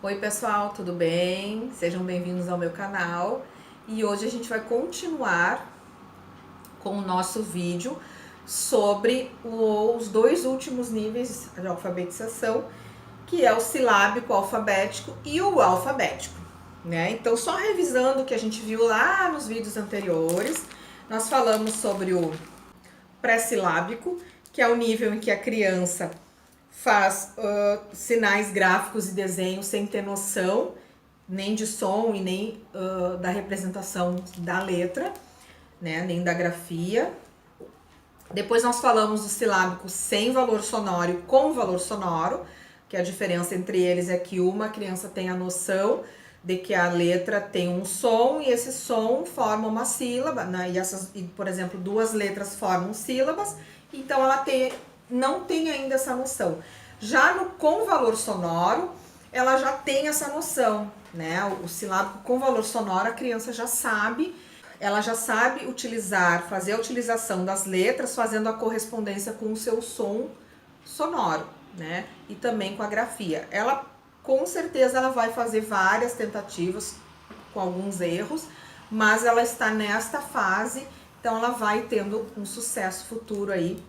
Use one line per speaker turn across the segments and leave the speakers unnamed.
Oi pessoal, tudo bem? Sejam bem-vindos ao meu canal e hoje a gente vai continuar com o nosso vídeo sobre os dois últimos níveis de alfabetização, que é o silábico alfabético e o alfabético, né? Então, só revisando o que a gente viu lá nos vídeos anteriores, nós falamos sobre o pré-silábico, que é o nível em que a criança faz sinais gráficos e desenhos sem ter noção nem de som e nem da representação da letra, né, nem da grafia. Depois nós falamos do silábico sem valor sonoro e com valor sonoro, que a diferença entre eles é que uma criança tem a noção de que a letra tem um som e esse som forma uma sílaba, né? Por exemplo, duas letras formam sílabas, então ela não tem ainda essa noção. Já no com valor sonoro, ela já tem essa noção, né? O silábico com valor sonoro, a criança já sabe, ela já sabe utilizar, fazer a utilização das letras, fazendo a correspondência com o seu som sonoro, né? E também com a grafia. Ela, com certeza, ela vai fazer várias tentativas com alguns erros, mas ela está nesta fase, então ela vai tendo um sucesso futuro aí.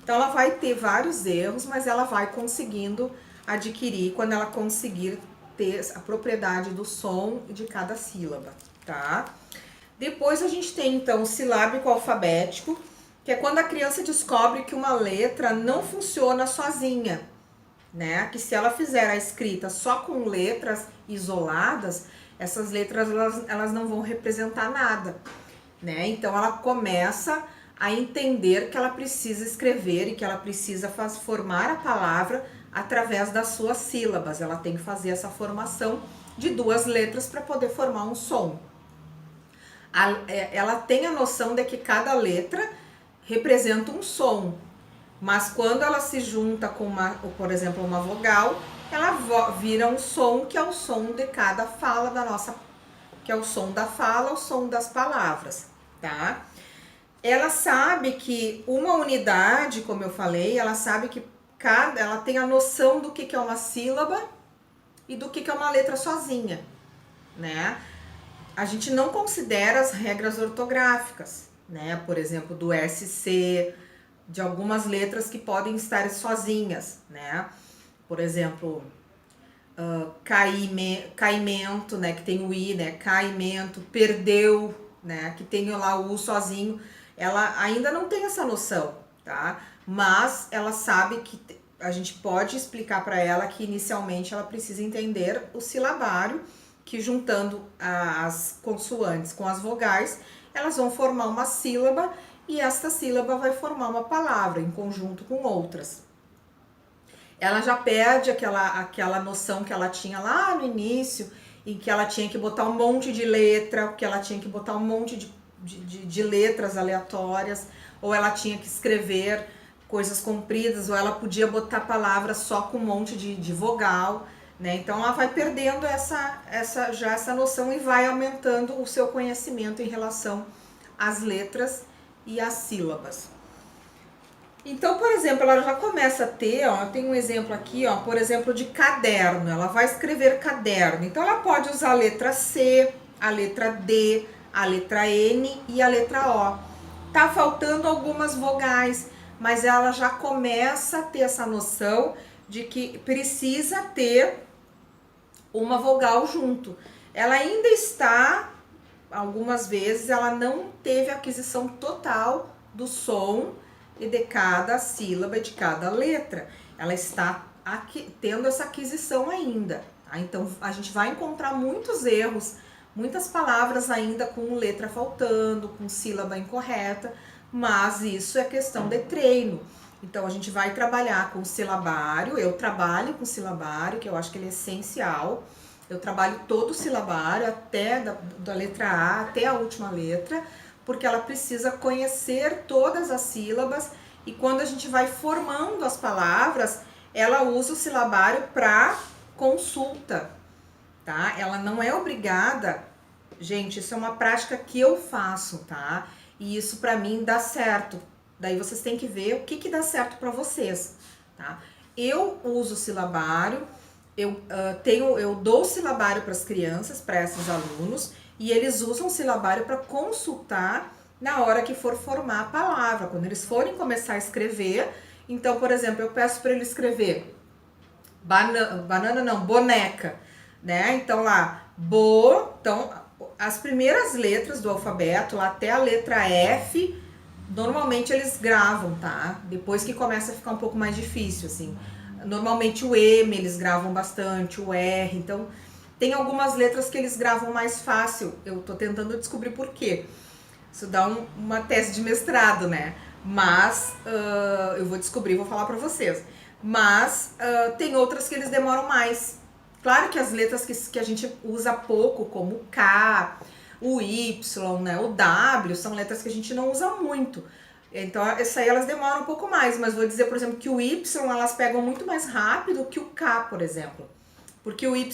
Então ela vai ter vários erros, mas ela vai conseguindo adquirir quando ela conseguir ter a propriedade do som de cada sílaba, tá? Depois a gente tem então o silábico alfabético, que é quando a criança descobre que uma letra não funciona sozinha, né? Que se ela fizer a escrita só com letras isoladas, essas letras elas não vão representar nada, né? Então ela começa a entender que ela precisa escrever e que ela precisa formar a palavra através das suas sílabas. Ela tem que fazer essa formação de duas letras para poder formar um som. Ela tem a noção de que cada letra representa um som, mas quando ela se junta com por exemplo, uma vogal, ela vira um som que é o som de cada fala da nossa, que é o som da fala, o som das palavras, tá? Ela sabe que uma unidade, como eu falei, ela sabe que ela tem a noção do que é uma sílaba e do que é uma letra sozinha, né? A gente não considera as regras ortográficas, né? Por exemplo, do SC, de algumas letras que podem estar sozinhas, né? Por exemplo, caimento, né? Que tem o I, né? Caimento, perdeu, né? Que tem lá o U sozinho. Ela ainda não tem essa noção, tá? Mas ela sabe que a gente pode explicar para ela que inicialmente ela precisa entender o silabário, que juntando as consoantes com as vogais, elas vão formar uma sílaba e esta sílaba vai formar uma palavra em conjunto com outras. Ela já perde aquela noção que ela tinha lá no início, em que ela tinha que botar um monte de letra, que ela tinha que botar um monte de letras aleatórias, ou ela tinha que escrever coisas compridas, ou ela podia botar palavras só com um monte de vogal, né? Então ela vai perdendo essa noção e vai aumentando o seu conhecimento em relação às letras e às sílabas. Então, por exemplo, ela já começa a ter, ó, tem um exemplo aqui, ó, por exemplo, de caderno. Ela vai escrever caderno. Então, ela pode usar a letra C, a letra D, a letra N e a letra O. Tá faltando algumas vogais, mas ela já começa a ter essa noção de que precisa ter uma vogal junto. Ela ainda está, algumas vezes, ela não teve aquisição total do som e de cada sílaba e de cada letra. Ela está tendo essa aquisição ainda, tá? Então a gente vai encontrar muitos erros, muitas palavras ainda com letra faltando, com sílaba incorreta, mas isso é questão de treino. Então a gente vai trabalhar com silabário, eu trabalho com silabário, que eu acho que ele é essencial. Eu trabalho todo o silabário, até da letra A até a última letra, porque ela precisa conhecer todas as sílabas e quando a gente vai formando as palavras, ela usa o silabário para consulta, tá? Ela não é obrigada, gente, isso é uma prática que eu faço, tá? E isso para mim dá certo. Daí vocês têm que ver o que dá certo para vocês, tá? Eu uso o silabário eu dou o silabário para as crianças, para esses alunos, e eles usam o silabário para consultar na hora que for formar a palavra, quando eles forem começar a escrever. Então, por exemplo, eu peço para ele escrever banana não, boneca, né? Então lá, então as primeiras letras do alfabeto, lá até a letra F, normalmente eles gravam, tá? Depois que começa a ficar um pouco mais difícil, assim. Normalmente o M eles gravam bastante, o R, então tem algumas letras que eles gravam mais fácil. Eu tô tentando descobrir por quê. Isso dá uma tese de mestrado, né? Mas eu vou descobrir, vou falar pra vocês. Mas tem outras que eles demoram mais. Claro que as letras que a gente usa pouco, como o K, o Y, né, o W, são letras que a gente não usa muito. Então, essa aí elas demoram um pouco mais, mas vou dizer, por exemplo, que o Y elas pegam muito mais rápido que o K, por exemplo. Porque o Y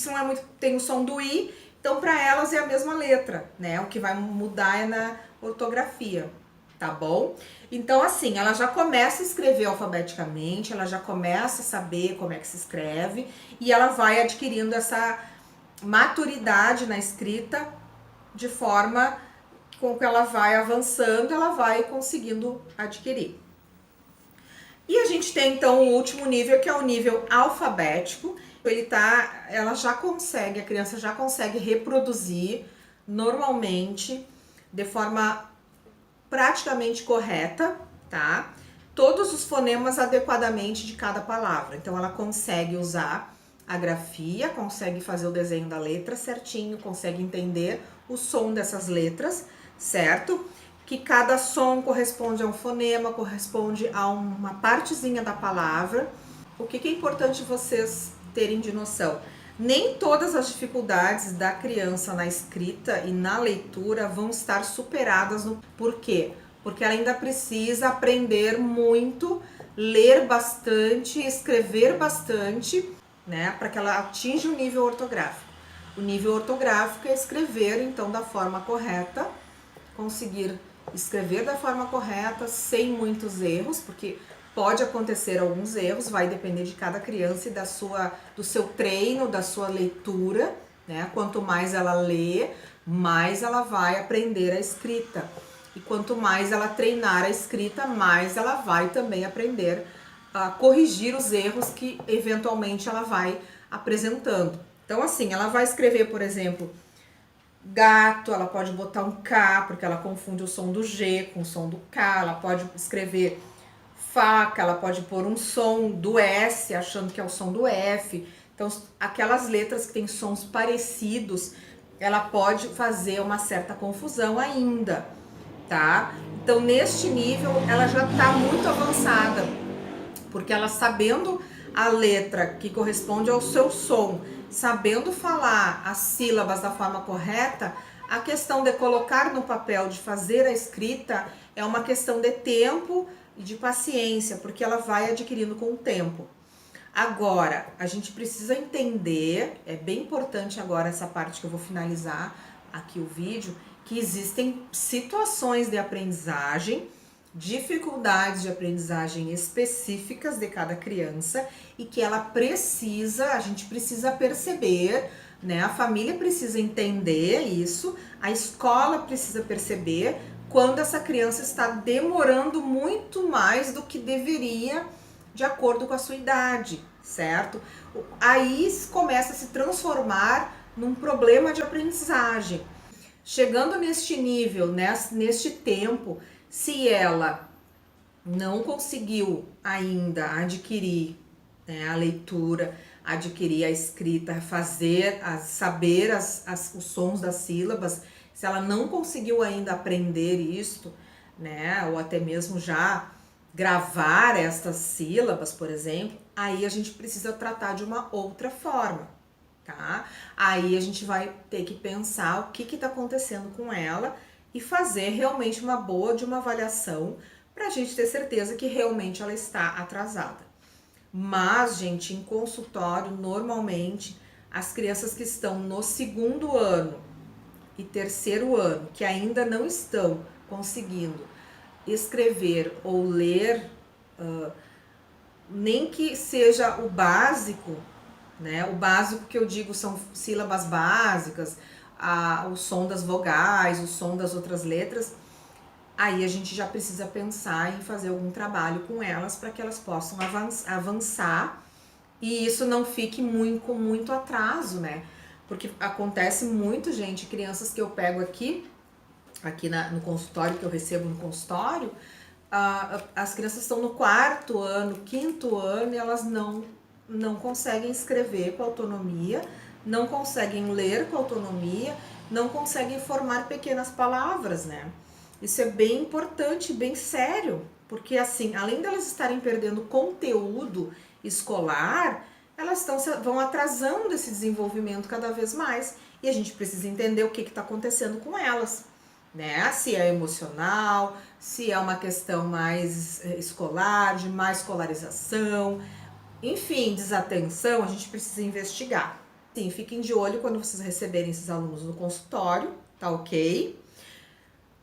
tem o som do I, então para elas é a mesma letra, né? O que vai mudar é na ortografia, tá bom? Então, assim, ela já começa a escrever alfabeticamente, ela já começa a saber como é que se escreve e ela vai adquirindo essa maturidade na escrita de forma com que ela vai avançando, ela vai conseguindo adquirir. E a gente tem então o último nível, que é o nível alfabético. Ela já consegue, a criança já consegue reproduzir normalmente, de forma praticamente correta, tá? Todos os fonemas adequadamente de cada palavra. Então ela consegue usar a grafia, consegue fazer o desenho da letra certinho, consegue entender o som dessas letras, certo? Que cada som corresponde a um fonema, corresponde a uma partezinha da palavra. O que é importante vocês terem de noção? Nem todas as dificuldades da criança na escrita e na leitura vão estar superadas. Por quê? Porque ela ainda precisa aprender muito, ler bastante, escrever bastante, né, para que ela atinja o nível ortográfico. O nível ortográfico é escrever, então, da forma correta, conseguir escrever da forma correta, sem muitos erros, porque pode acontecer alguns erros, vai depender de cada criança e do seu treino, da sua leitura, né? Quanto mais ela lê, mais ela vai aprender a escrita. E quanto mais ela treinar a escrita, mais ela vai também aprender a corrigir os erros que eventualmente ela vai apresentando. Então, assim, ela vai escrever, por exemplo, gato, ela pode botar um K, porque ela confunde o som do G com o som do K. Ela pode escrever faca, ela pode pôr um som do S, achando que é o som do F. Então, aquelas letras que têm sons parecidos, ela pode fazer uma certa confusão ainda, tá? Então, neste nível, ela já está muito avançada, porque ela sabendo a letra que corresponde ao seu som, sabendo falar as sílabas da forma correta, a questão de colocar no papel, de fazer a escrita, é uma questão de tempo e de paciência, porque ela vai adquirindo com o tempo. Agora, a gente precisa entender, é bem importante agora essa parte que eu vou finalizar aqui o vídeo, que existem situações de aprendizagem, dificuldades de aprendizagem específicas de cada criança e que a gente precisa perceber, né? A família precisa entender isso, a escola precisa perceber quando essa criança está demorando muito mais do que deveria, de acordo com a sua idade, certo? Aí começa a se transformar num problema de aprendizagem. Chegando neste nível, neste tempo, se ela não conseguiu ainda adquirir, né, a leitura, adquirir a escrita, saber os sons das sílabas, se ela não conseguiu ainda aprender isto, né, ou até mesmo já gravar estas sílabas, por exemplo, aí a gente precisa tratar de uma outra forma, tá? Aí a gente vai ter que pensar o que está acontecendo com ela e fazer realmente uma boa de uma avaliação para a gente ter certeza que realmente ela está atrasada. Mas, gente, em consultório, normalmente, as crianças que estão no segundo ano e terceiro ano, que ainda não estão conseguindo escrever ou ler, nem que seja o básico, né? O básico que eu digo são sílabas básicas, o som das vogais, o som das outras letras. Aí a gente já precisa pensar em fazer algum trabalho com elas para que elas possam avançar e isso não fique com muito atraso, né? Porque acontece muito, gente, crianças que eu pego aqui no consultório, que eu recebo no consultório, as crianças estão no 4º ano, 5º ano e elas não conseguem escrever com autonomia, não conseguem ler com autonomia, não conseguem formar pequenas palavras, né? Isso é bem importante, bem sério, porque assim, além delas estarem perdendo conteúdo escolar, elas vão atrasando esse desenvolvimento cada vez mais e a gente precisa entender o que está acontecendo com elas, né? Se é emocional, se é uma questão mais escolar, de má escolarização, enfim, desatenção, a gente precisa investigar. Sim, fiquem de olho quando vocês receberem esses alunos no consultório, tá ok?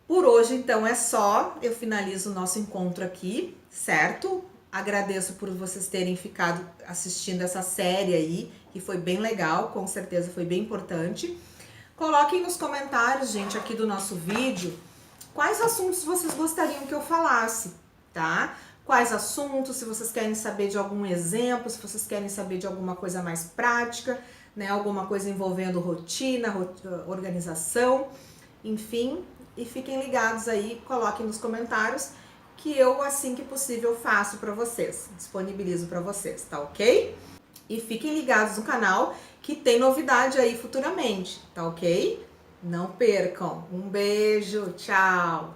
Por hoje, então, é só. Eu finalizo o nosso encontro aqui, certo? Agradeço por vocês terem ficado assistindo essa série aí, que foi bem legal, com certeza foi bem importante. Coloquem nos comentários, gente, aqui do nosso vídeo, quais assuntos vocês gostariam que eu falasse, tá? Quais assuntos, se vocês querem saber de algum exemplo, se vocês querem saber de alguma coisa mais prática, né? Alguma coisa envolvendo rotina, organização, enfim. E fiquem ligados aí, coloquem nos comentários que eu, assim que possível, faço para vocês, disponibilizo para vocês, tá ok? E fiquem ligados no canal que tem novidade aí futuramente, tá ok? Não percam. Um beijo, tchau!